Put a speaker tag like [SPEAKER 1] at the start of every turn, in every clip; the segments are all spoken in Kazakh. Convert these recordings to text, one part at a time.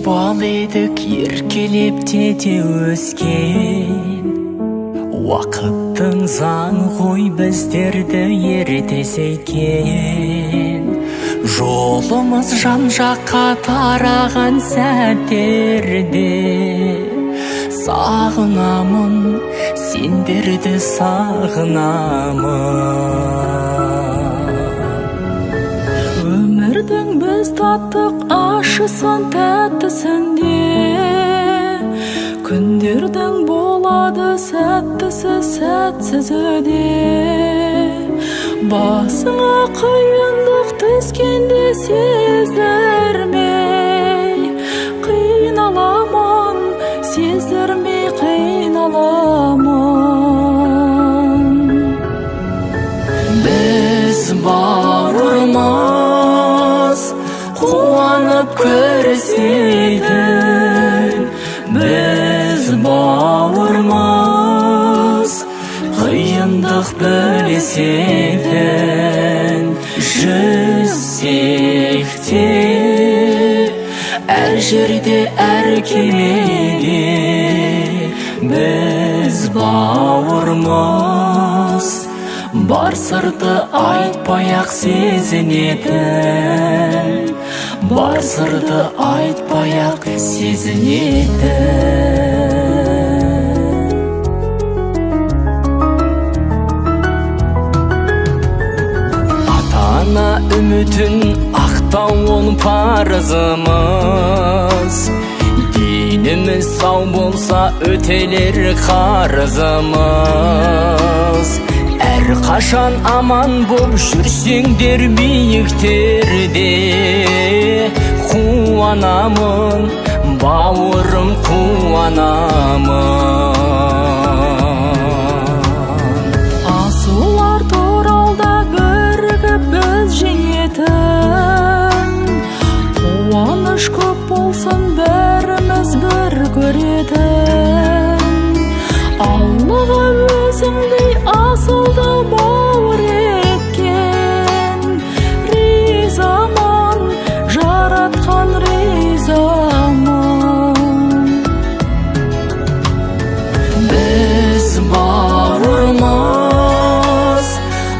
[SPEAKER 1] бал едік еркелеп тете өскен, уақыттың заң ғой біздерді ерте сейткен. Жолымыз жан жаққа тараған сәттерде сағынамын, сендерді сағынамын. Өмірдің біз таттық ащысын тәттісінде, күндердің болады сәттісі сәтсізі де. Басыңа қиындық түскенде сездірмей қиналамын, сездірмей қиналамын. Біз бауырмыз қуанып көрісетін, біз бауырмыз қиындық білесетін. Жүзсек те әр жерде, әр кемеде біз бауырмыз. Бар сырды айтпай-ақ сезінетін, бар сырды айтпай-ақ сезінетін. Ана үмітін ақтау ол парызымыз, деніміз сау болса өтелер қарызымыз. Әр қашан аман боп жүрсеңдер биіктерде, қуанамын, бауырым қуанамын. Асулар туралда бірігіп біз жеңетін, қуаныш көп болсын бәріміз бір көретін. Аллаға өзіңдей асылды бауыр еткен, ризамын, жаратқан ризамын. Біз бауырмыз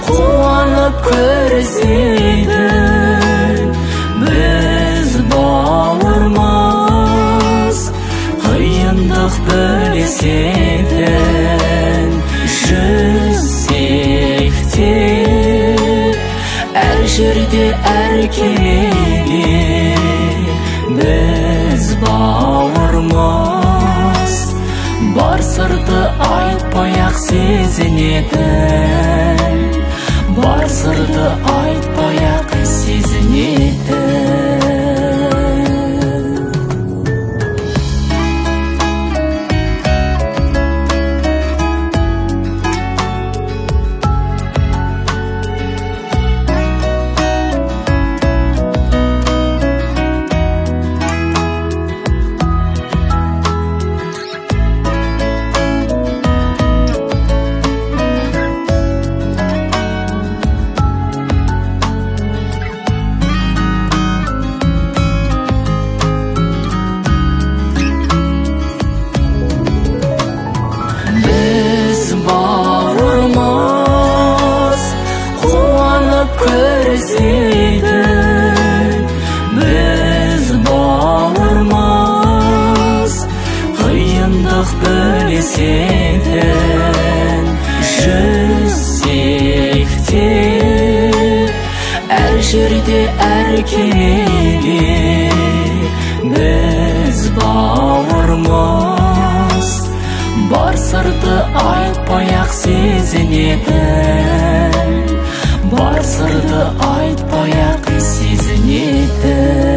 [SPEAKER 1] қуанып көрісетін, біз бауырмыз қиындық білесетін. Жүзсек те әр жерде, әр кемеде біз бауырмыз. Бар сырды айтпай-ақ сезінетін, бар сырды айтпай-ақ сезінетін. Біз бауырмыз қиындық білесетін. Жүзсек те әр жерде, әр кемеде біз бауырмыз. Бар сырды айтпай-ақ сезінетін, бар сырды айтпай-ақ сезінетін.